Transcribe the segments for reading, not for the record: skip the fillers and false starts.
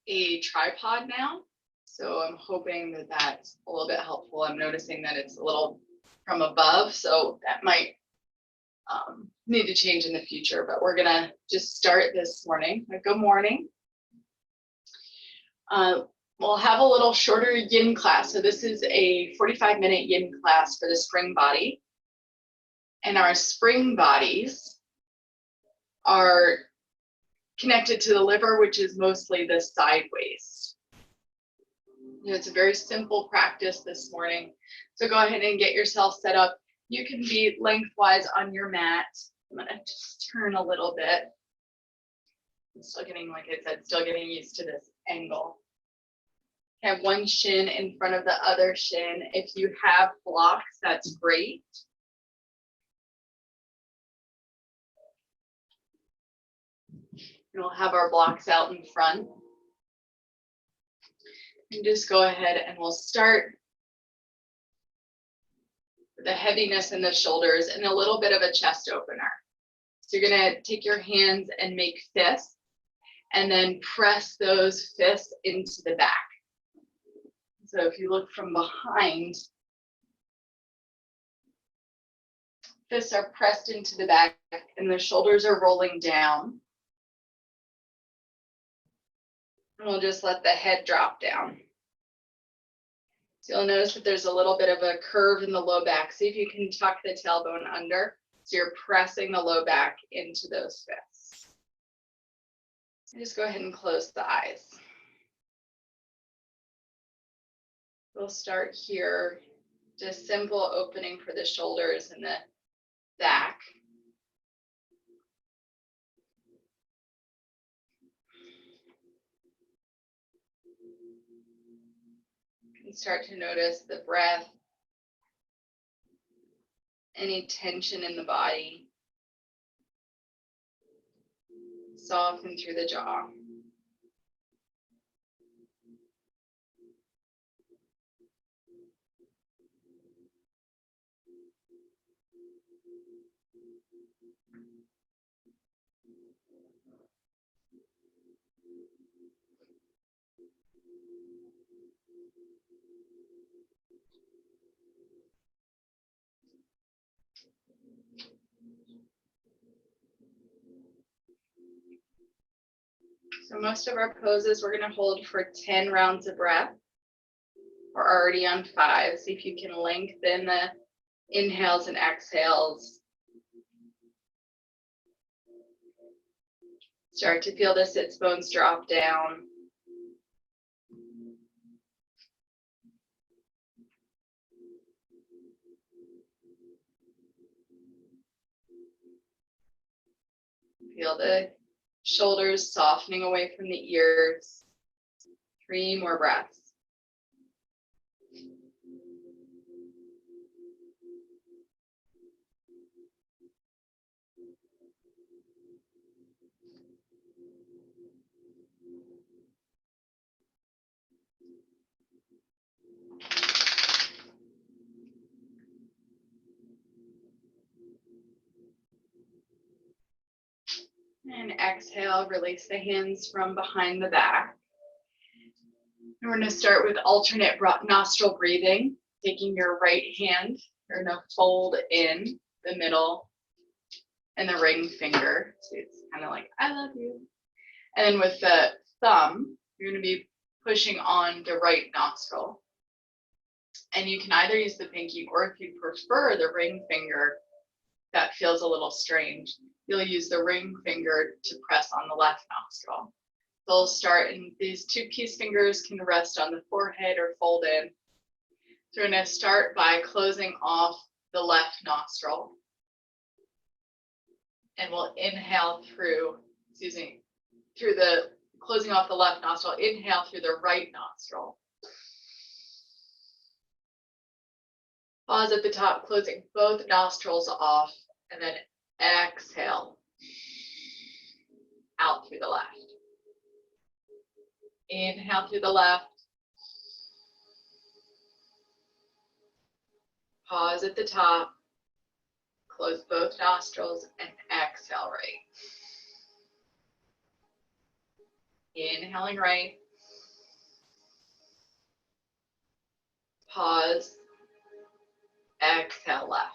a tripod now, so I'm hoping that that's a little bit helpful. I'm noticing that it's a little from above, so that might need to change in the future, but we're gonna just start this morning. Good morning. We'll have a little shorter yin class. So this is a 45-minute yin class for the spring body. And our spring bodies are connected to the liver, which is mostly the side waist. It's a very simple practice this morning. So go ahead and get yourself set up. You can be lengthwise on your mat. I'm gonna just turn a little bit. I'm still getting, like I said, still getting used to this angle. Have one shin in front of the other shin. If you have blocks, that's great. And we'll have our blocks out in front. And just go ahead and we'll start with the heaviness in the shoulders and a little bit of a chest opener. So you're gonna take your hands and make fists and then press those fists into the back. So if you look from behind, fists are pressed into the back and the shoulders are rolling down. And we'll just let the head drop down. So you'll notice that there's a little bit of a curve in the low back. See if you can tuck the tailbone under. So you're pressing the low back into those fists. And just go ahead and close the eyes. We'll start here, just simple opening for the shoulders and the back. You can start to notice the breath, any tension in the body, soften through the jaw. So most of our poses we're going to hold for 10 rounds of breath. We're already on 5. See if you can lengthen the inhales and exhales. Start to feel the sits bones drop down. Feel the shoulders softening away from the ears. 3 more breaths. And exhale, release the hands from behind the back. And we're going to start with alternate nostril breathing. Taking your right hand, you're going to fold in the middle and the ring finger. So it's kind of like, I love you. And then with the thumb, you're going to be pushing on the right nostril. And you can either use the pinky, or if you prefer the ring finger, that feels a little strange, you'll use the ring finger to press on the left nostril. So we'll start, and these 2 peace fingers can rest on the forehead or fold in. So we're going to start by closing off the left nostril. And we'll inhale through, through the closing off the left nostril, inhale through the right nostril. Pause at the top, closing both nostrils off, and then exhale out through the left. Inhale through the left. Pause at the top, close both nostrils, and exhale right. Inhaling right. Pause. Exhale left.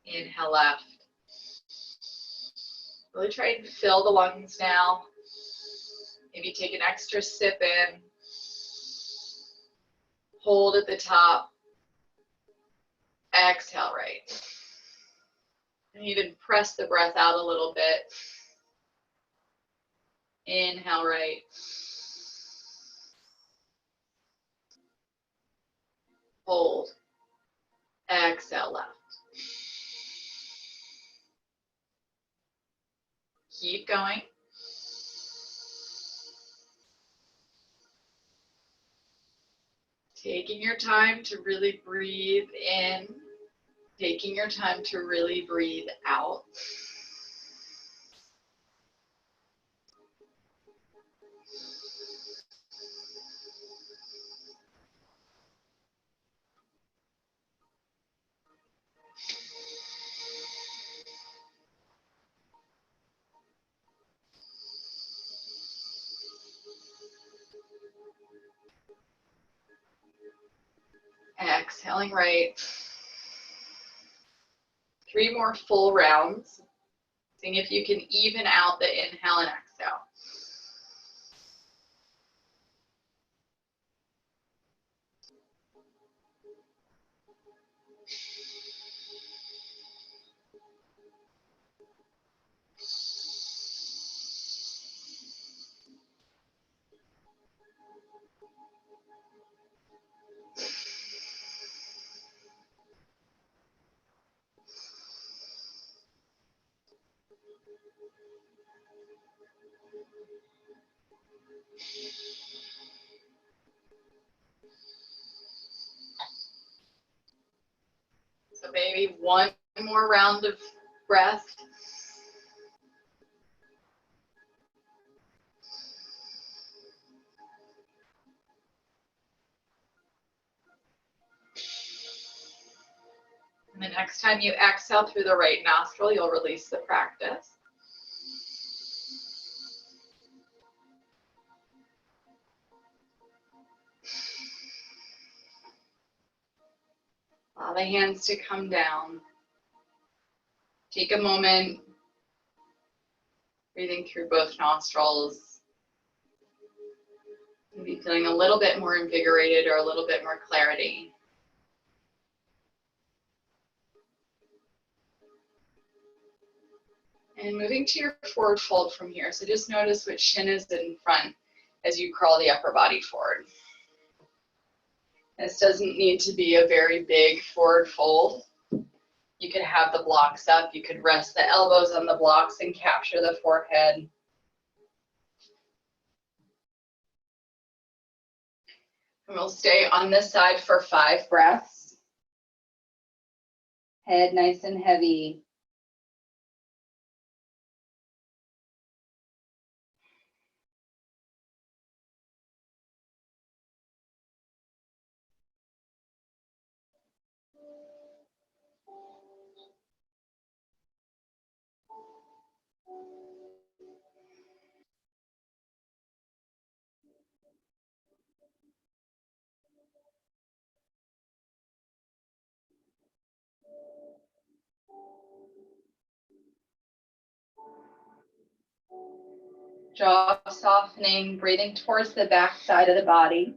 Inhale left. Really try and fill the lungs now. Maybe take an extra sip in. Hold at the top. Exhale right. And even press the breath out a little bit. Inhale right. Hold. Exhale left. Keep going. Taking your time to really breathe in. Taking your time to really breathe out. Exhaling right. 3 more full rounds. Seeing if you can even out the inhale and exhale. So maybe 1 more round of breath. And the next time you exhale through the right nostril, you'll release the practice. Allow the hands to come down. Take a moment, breathing through both nostrils. Maybe feeling a little bit more invigorated or a little bit more clarity. And moving to your forward fold from here. So just notice which shin is in front as you crawl the upper body forward. This doesn't need to be a very big forward fold. You could have the blocks up. You could rest the elbows on the blocks and capture the forehead. And we'll stay on this side for 5 breaths. Head nice and heavy. Jaw softening, breathing towards the back side of the body.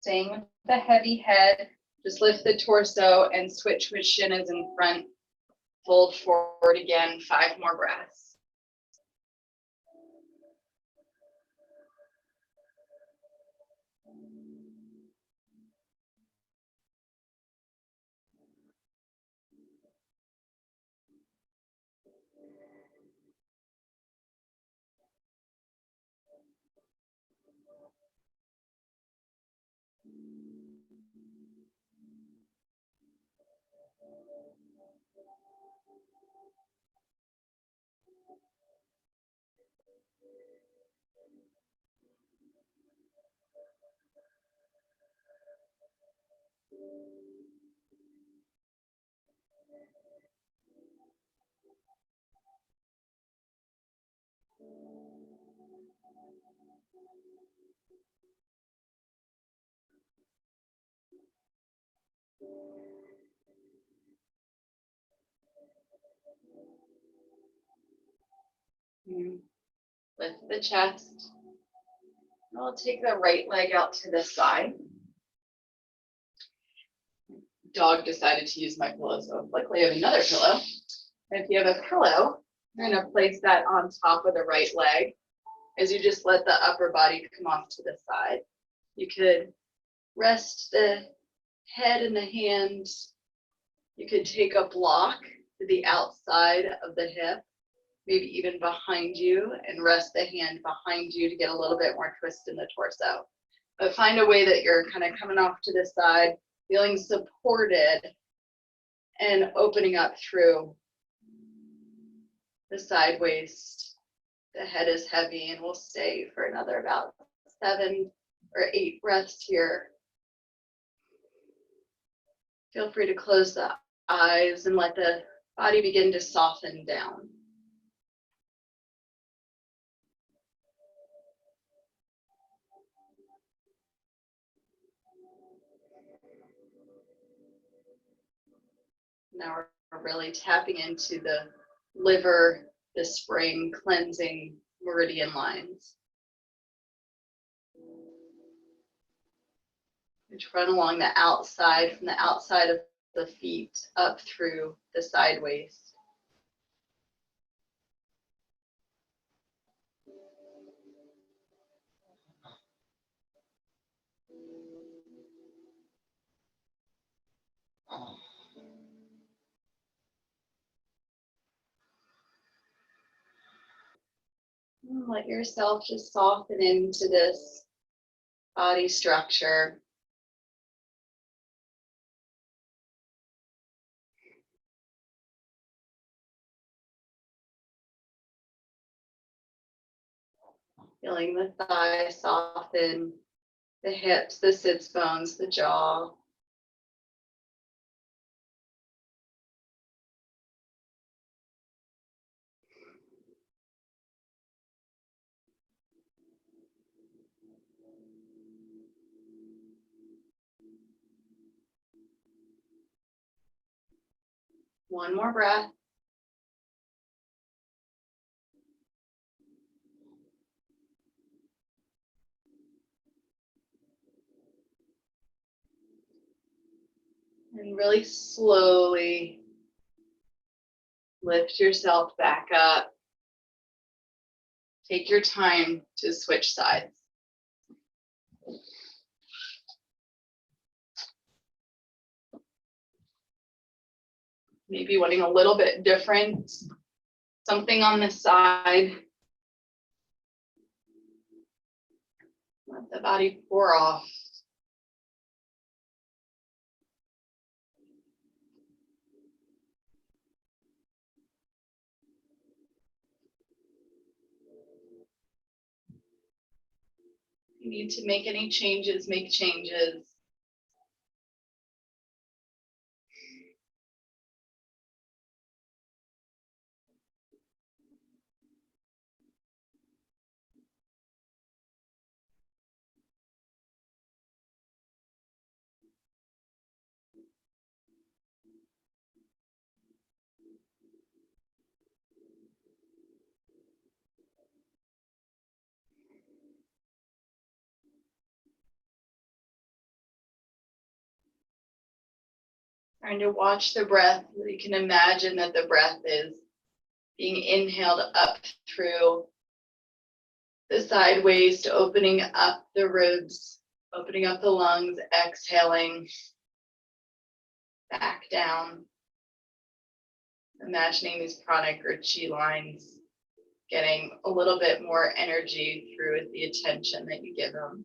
Staying with the heavy head, just lift the torso and switch which shin is in front. Fold forward again, 5 more breaths. Lift the chest. I'll take the right leg out to the side. Dog decided to use my pillow, so luckily I have another pillow. And if you have a pillow, you're going to place that on top of the right leg as you just let the upper body come off to the side. You could rest the head and the hands. You could take a block to the outside of the hip, maybe even behind you, and rest the hand behind you to get a little bit more twist in the torso. But find a way that you're kind of coming off to the side, feeling supported and opening up through the side waist. The head is heavy, and we'll stay for another about 7 or 8 breaths here. Feel free to close the eyes and let the body begin to soften down. Now we're really tapping into the liver, the spring, cleansing meridian lines, which run along the outside, from the outside of the feet up through the side waist. Let yourself just soften into this body structure. Feeling the thighs soften, the hips, the sits bones, the jaw. One more breath. And really slowly lift yourself back up. Take your time to switch sides. Maybe wanting a little bit different, something on the side. Let the body pour off. If you need to make any changes, make changes. Trying to watch the breath. You can imagine that the breath is being inhaled up through the side waist, opening up the ribs, opening up the lungs, exhaling back down. Imagining these prana or chi lines getting a little bit more energy through the attention that you give them.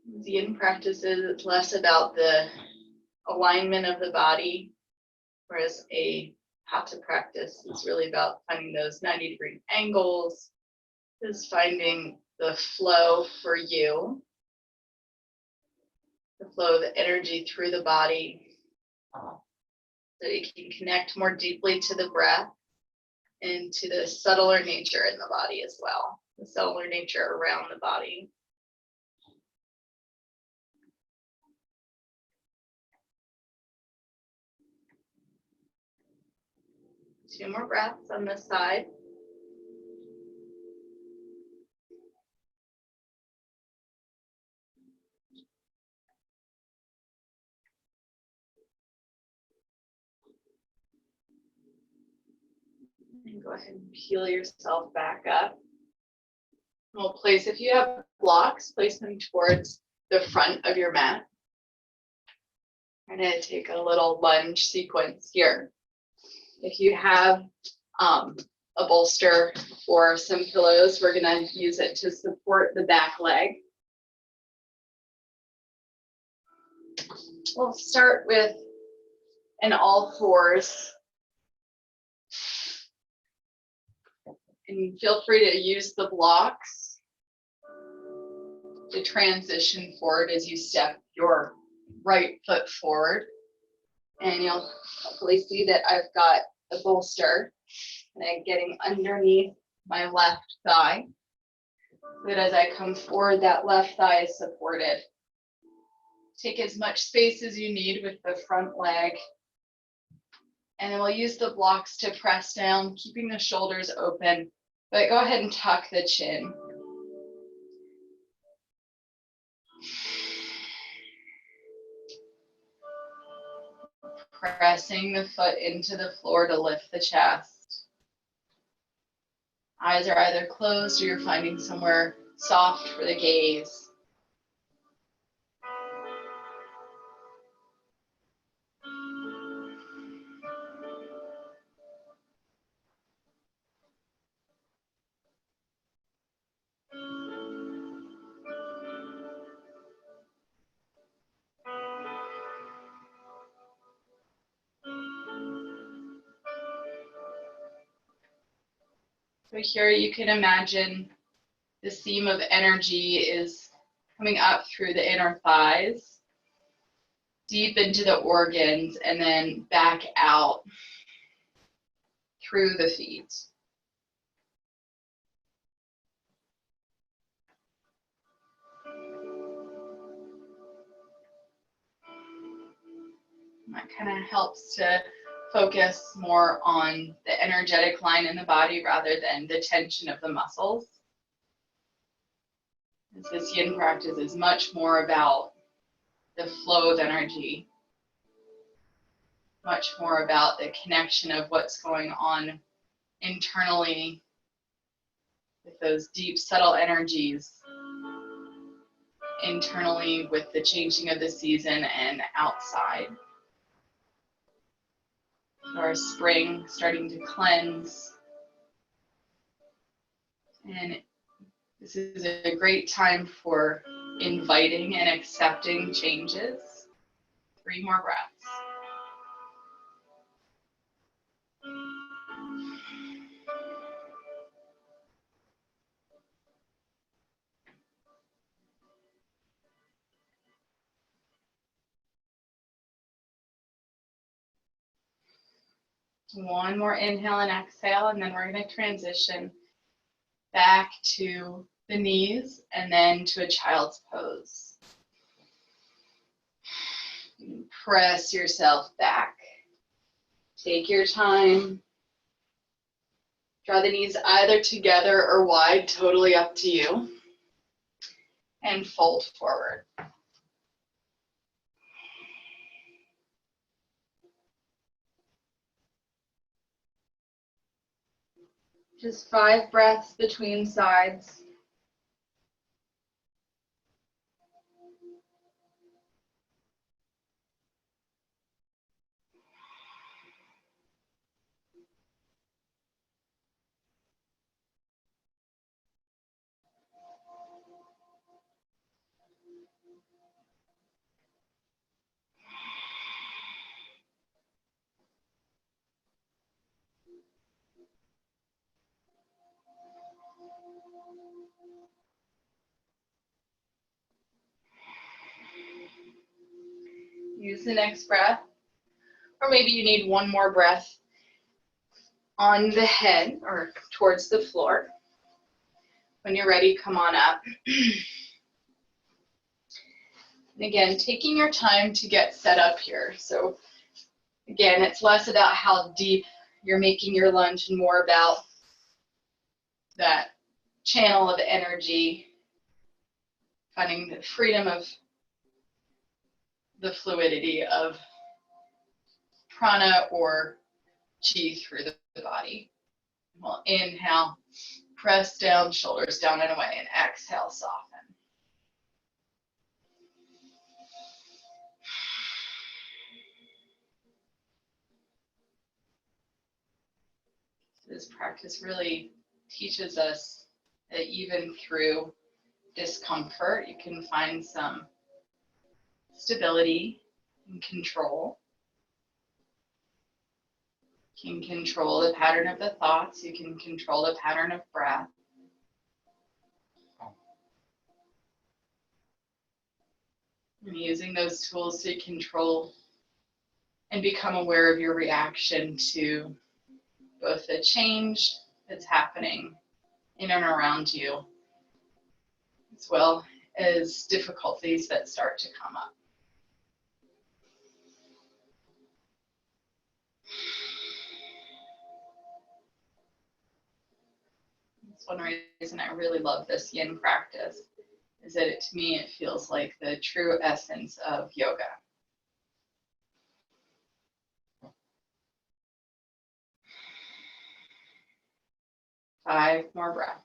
Yin practices, it's less about the alignment of the body, whereas a hatha practice is really about finding those 90-degree angles, is finding the flow for you, the flow of the energy through the body, so you can connect more deeply to the breath and to the subtler nature in the body as well, the subtler nature around the body. Two more breaths on this side. And go ahead and peel yourself back up. We'll place, if you have blocks, place them towards the front of your mat. I'm going to take a little lunge sequence here. If you have a bolster or some pillows, we're going to use it to support the back leg. We'll start with an all fours. And feel free to use the blocks to transition forward as you step your right foot forward. And you'll hopefully see that I've got the bolster and I'm getting underneath my left thigh. So that as I come forward, that left thigh is supported. Take as much space as you need with the front leg. And then we'll use the blocks to press down, keeping the shoulders open, but go ahead and tuck the chin. Pressing the foot into the floor to lift the chest. Eyes are either closed or you're finding somewhere soft for the gaze. So here you can imagine the seam of energy is coming up through the inner thighs, deep into the organs, and then back out through the feet. That kind of helps to focus more on the energetic line in the body rather than the tension of the muscles. This yin practice is much more about the flow of energy, much more about the connection of what's going on internally with those deep, subtle energies, internally with the changing of the season and outside. Our spring starting to cleanse. And this is a great time for inviting and accepting changes. 3 more breaths. One more inhale and exhale, and then we're going to transition back to the knees and then to a child's pose. Press yourself back. Take your time. Draw the knees either together or wide, totally up to you. And fold forward. Just 5 breaths between sides. Use the next breath. Or maybe you need one more breath on the head or towards the floor. When you're ready, come on up. And again, taking your time to get set up here. So again, it's less about how deep you're making your lunge and more about that channel of energy, finding the freedom of the fluidity of prana or chi through the body. We'll inhale, press down, shoulders down and away, and exhale, soften. This practice really teaches us that even through discomfort, you can find some stability and control. You can control the pattern of the thoughts. You can control the pattern of breath. And using those tools to control and become aware of your reaction to both the change that's happening in and around you, as well as difficulties that start to come up. That's one reason I really love this yin practice, is that to me it feels like the true essence of yoga. Five more breaths.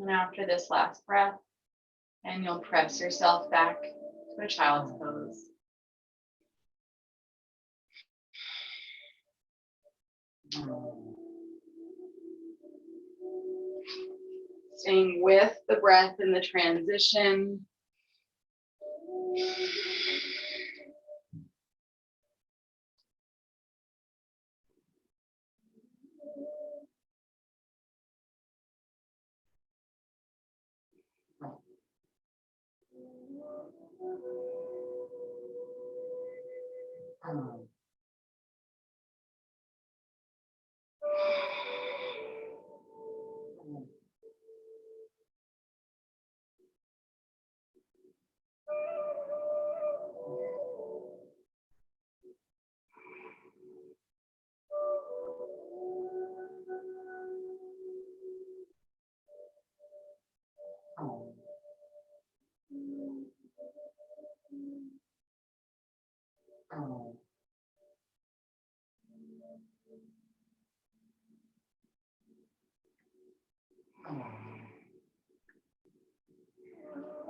And after this last breath, and you'll press yourself back to a child's pose. Staying with the breath in the transition.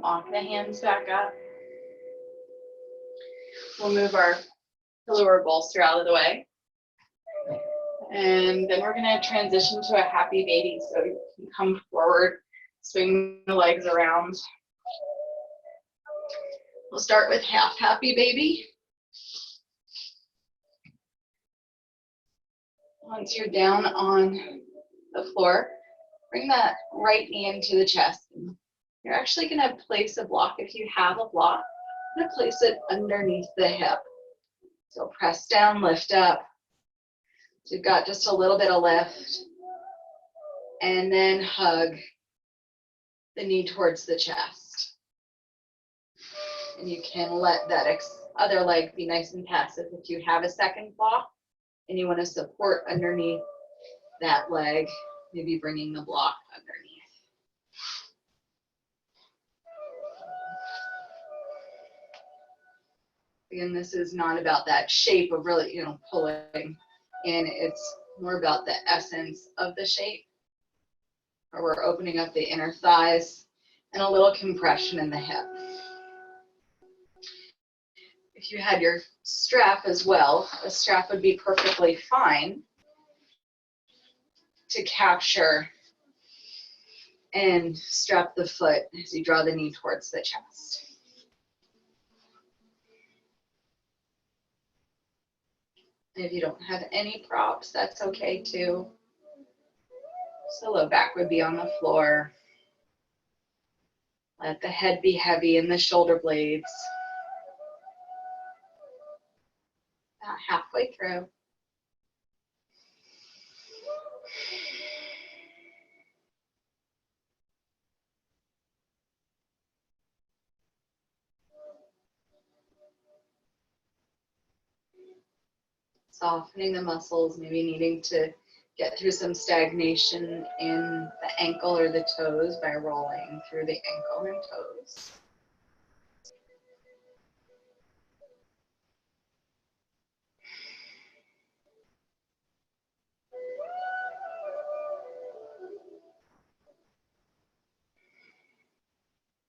Walk the hands back up. We'll move our pillow or bolster out of the way. And then we're going to transition to a happy baby. So you can come forward, swing the legs around. We'll start with half happy baby. Once you're down on the floor, bring that right knee into the chest. You're actually going to place a block. If you have a block, I'm going to place it underneath the hip. So press down, lift up. So you've got just a little bit of lift. And then hug the knee towards the chest. And you can let that other leg be nice and passive. If you have a second block and you want to support underneath that leg, maybe bringing the block underneath. Again, this is not about that shape of really, pulling in. It's more about the essence of the shape, where we're opening up the inner thighs and a little compression in the hip. If you had your strap as well, a strap would be perfectly fine to capture and strap the foot as you draw the knee towards the chest. And if you don't have any props, that's okay too. So low back would be on the floor. Let the head be heavy in the shoulder blades. About halfway through. Softening the muscles, maybe needing to get through some stagnation in the ankle or the toes by rolling through the ankle and toes.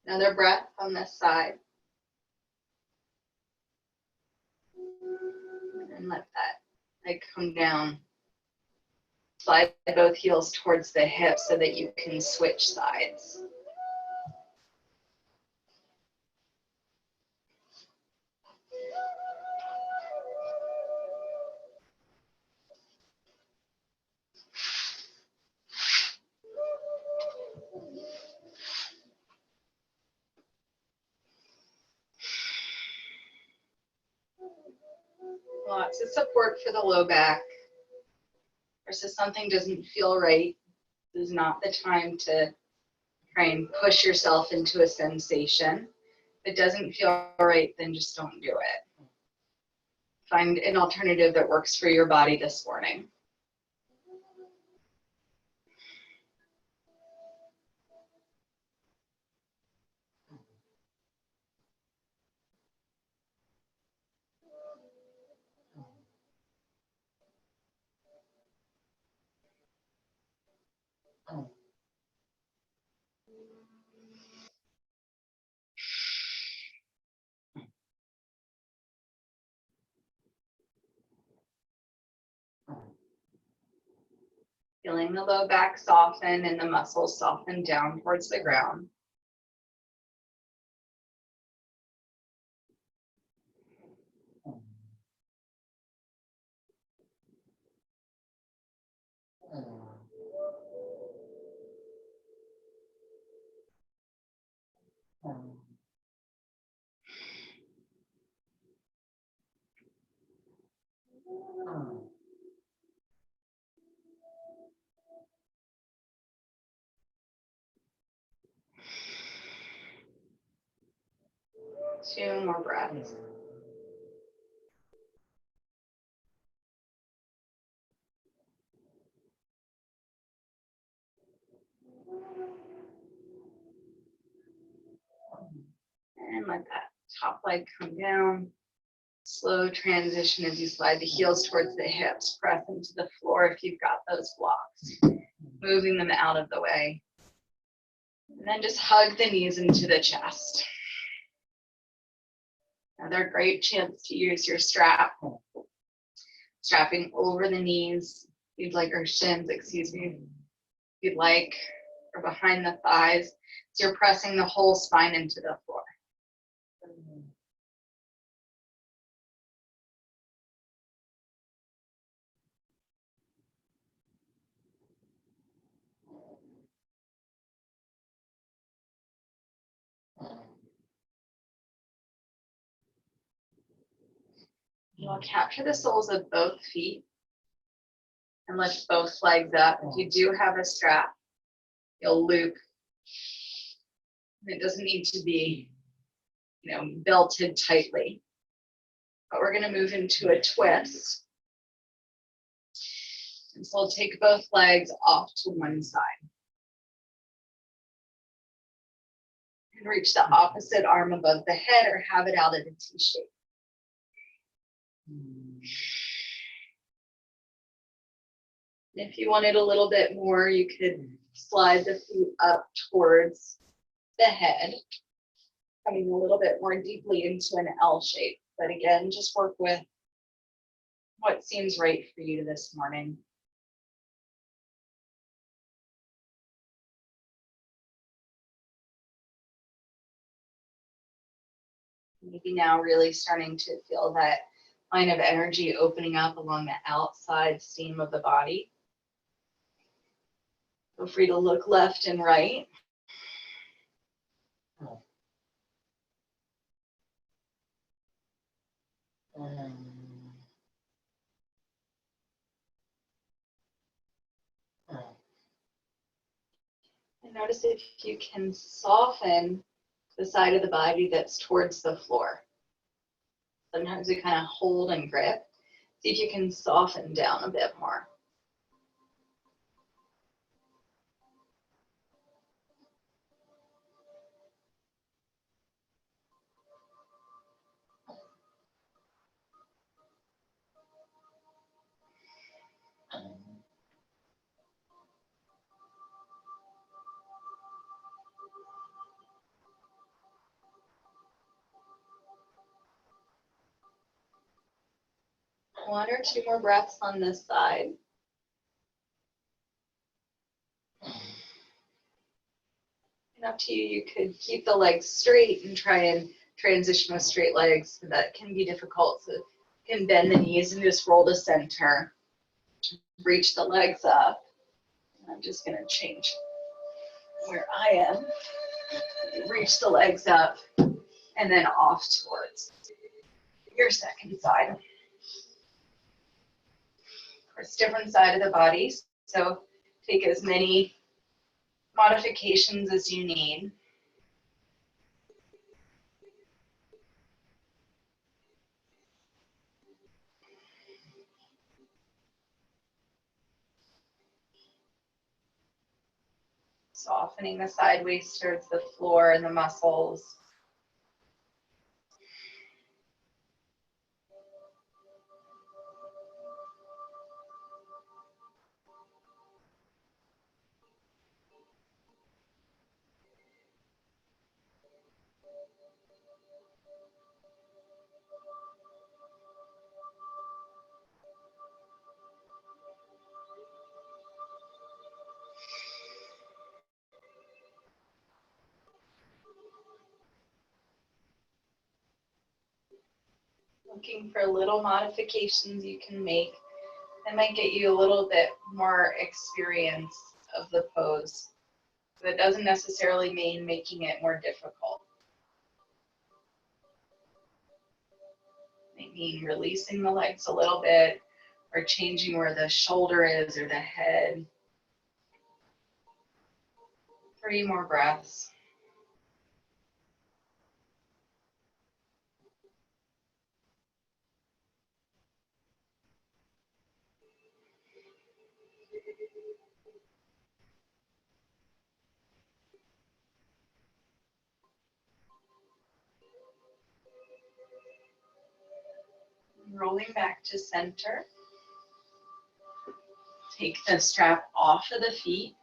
Another breath on this side. And let that leg come down. Slide both heels towards the hips so that you can switch sides. Lots of support for the low back. Versus something doesn't feel right, this is not the time to try and push yourself into a sensation. If it doesn't feel right, then just don't do it. Find an alternative that works for your body this morning. Feeling the low back soften and the muscles soften down towards the ground. Two more breaths. And let that top leg come down. Slow transition as you slide the heels towards the hips. Press into the floor if you've got those blocks. Moving them out of the way. And then just hug the knees into the chest. Another great chance to use your strap. Strapping over the knees, if you'd like, or shins, excuse me, if you'd like, or behind the thighs. So you're pressing the whole spine into the floor. You'll capture the soles of both feet and lift both legs up. If you do have a strap, you'll loop. It doesn't need to be, belted tightly. But we're going to move into a twist. And so we'll take both legs off to one side. And reach the opposite arm above the head or have it out at a T shape. If you wanted a little bit more, you could slide the feet up towards the head, coming a little bit more deeply into an L shape. But again, just work with what seems right for you this morning. Maybe now really starting to feel that line of energy opening up along the outside seam of the body. Feel free to look left and right. And notice if you can soften the side of the body that's towards the floor. Sometimes we kind of hold and grip. See if you can soften down a bit more. One or two more breaths on this side. And up to you, you could keep the legs straight and try and transition with straight legs. That can be difficult, so you can bend the knees and just roll to center. Reach the legs up. I'm just going to change where I am. Reach the legs up and then off towards your second side. Of course, different side of the body, so take as many modifications as you need. Softening the sideways towards the floor and the muscles. Looking for little modifications you can make that might get you a little bit more experience of the pose. That doesn't necessarily mean making it more difficult. It may mean releasing the legs a little bit or changing where the shoulder is or the head. 3 more breaths. Rolling back to center. Take the strap off of the feet.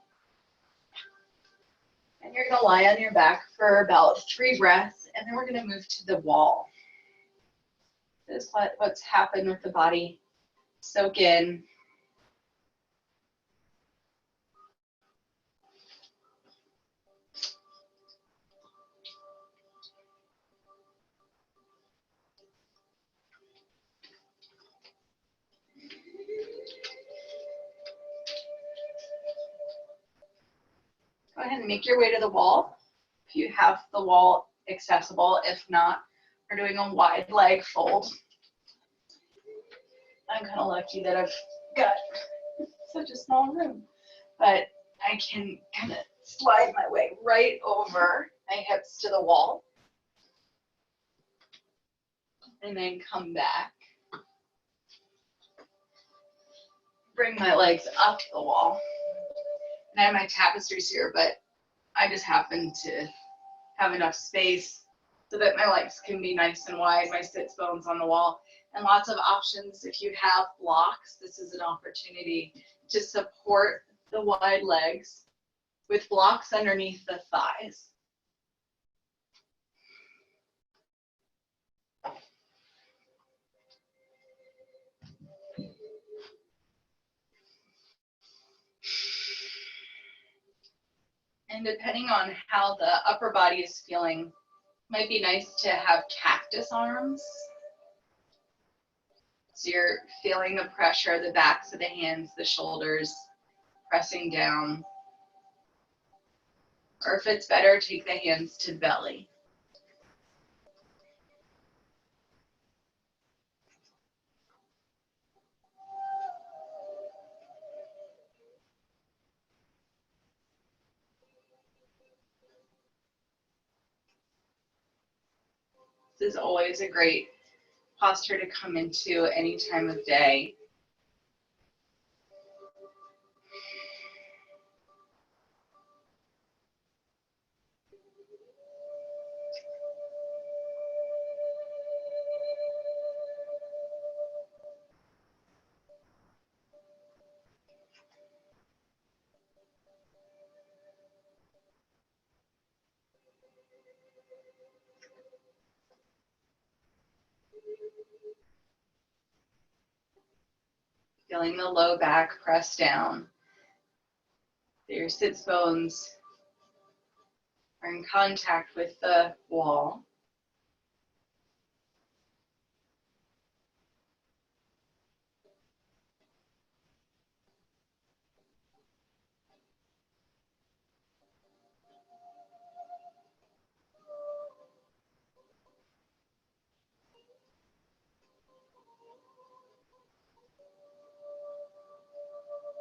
And you're going to lie on your back for about 3 breaths, and then we're going to move to the wall. Just let what's happened with the body soak in. Go ahead and make your way to the wall. If you have the wall accessible, if not, we're doing a wide leg fold. I'm kind of lucky that I've got such a small room, but I can kind of slide my way right over my hips to the wall and then come back. Bring my legs up the wall. And I have my tapestries here, but I just happen to have enough space so that my legs can be nice and wide, my sits bones on the wall, And lots of options. If you have blocks, this is an opportunity to support the wide legs with blocks underneath the thighs. And depending on how the upper body is feeling, might be nice to have cactus arms. So you're feeling the pressure, the backs of the hands, the shoulders, pressing down. Or if it's better, take the hands to belly. This is always a great posture to come into any time of day. Feeling the low back press down. Your sits bones are in contact with the wall.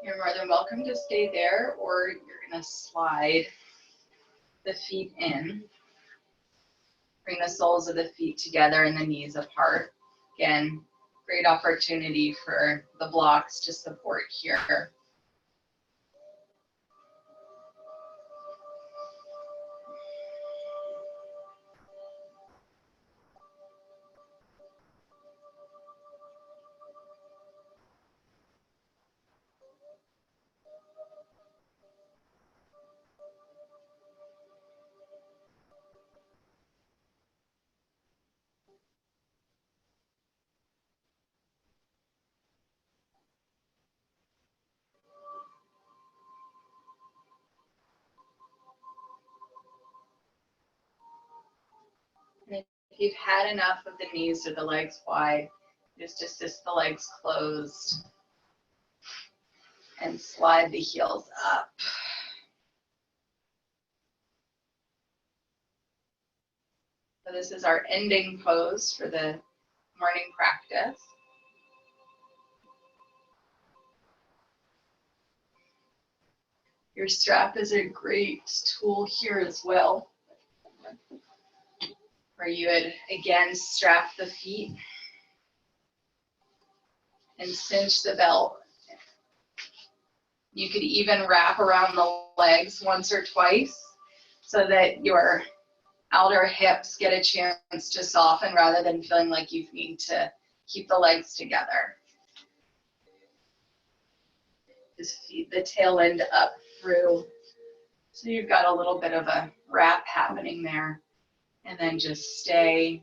You're more than welcome to stay there, or you're going to slide the feet in. Bring the soles of the feet together and the knees apart. Again, great opportunity for the blocks to support here. And if you've had enough of the knees or the legs wide, just assist the legs closed and slide the heels up. So this is our ending pose for the morning practice. Your strap is a great tool here as well, where you would again strap the feet and cinch the belt. You could even wrap around the legs once or twice so that your outer hips get a chance to soften rather than feeling like you need to keep the legs together. Just feed the tail end up through. So you've got a little bit of a wrap happening there. And then just stay.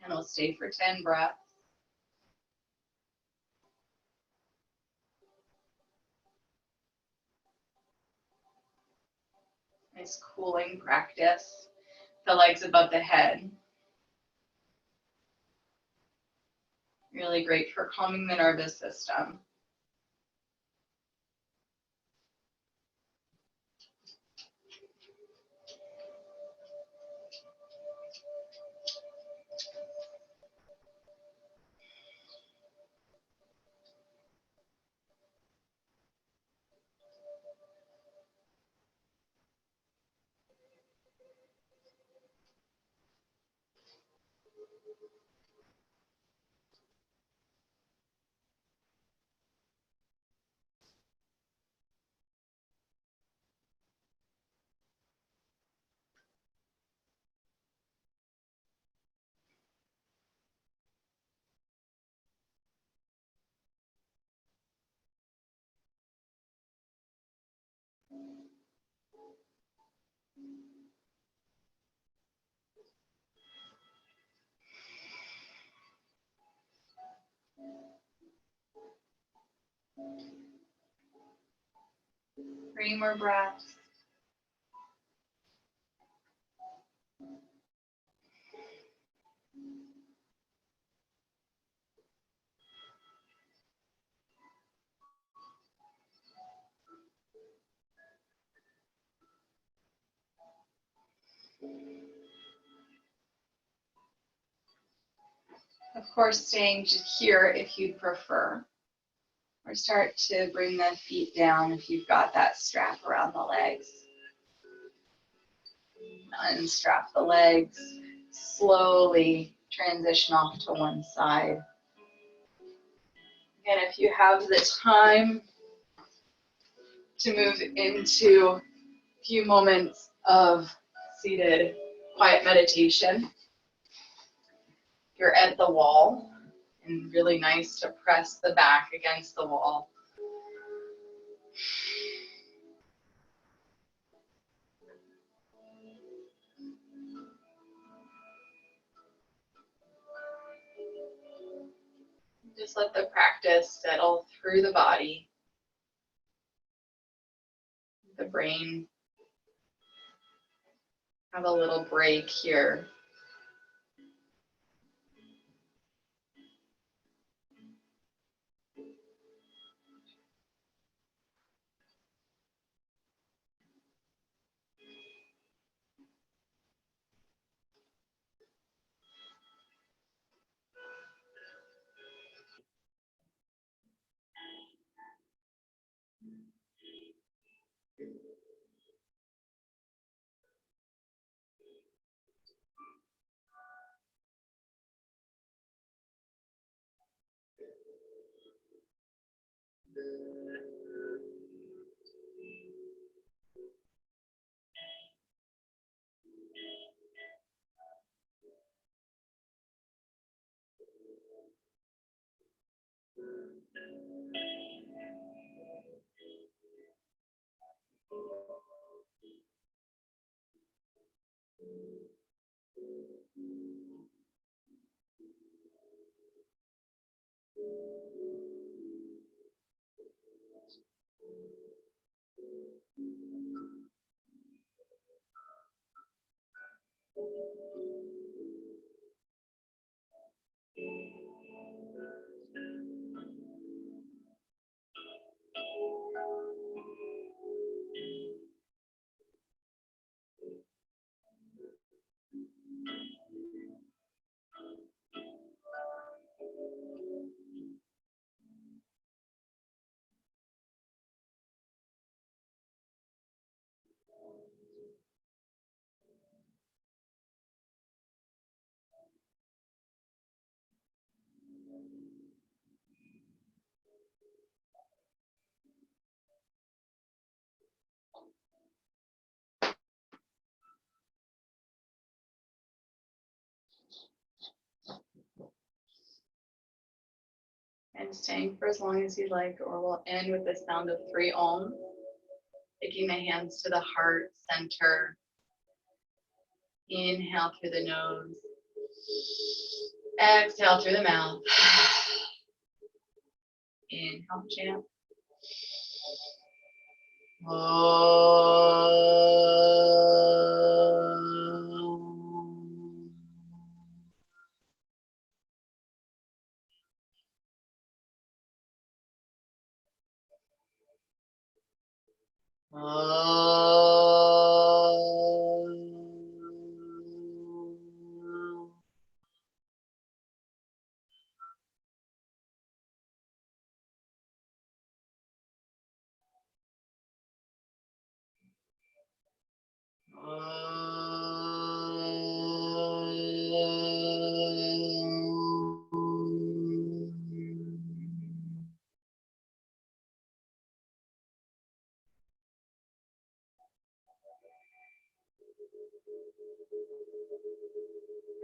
And we'll stay for 10 breaths. Nice cooling practice. The legs above the head. Really great for calming the nervous system. 3 more breaths. Of course, staying here if you prefer. Or start to bring the feet down if you've got that strap around the legs. Unstrap the legs. Slowly transition off to one side. And if you have the time to move into a few moments of seated quiet meditation, you're at the wall, and really nice to press the back against the wall. Just let the practice settle through the body, the brain. Have a little break here. And staying for as long as you'd like, or we'll end with the sound of 3 Om. Taking the hands to the heart center. Inhale through the nose. Exhale through the mouth. Inhale, chant.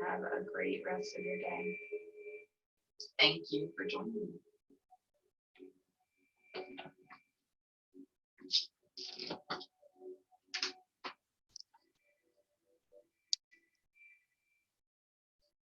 Have a great rest of your day. Thank you for joining me.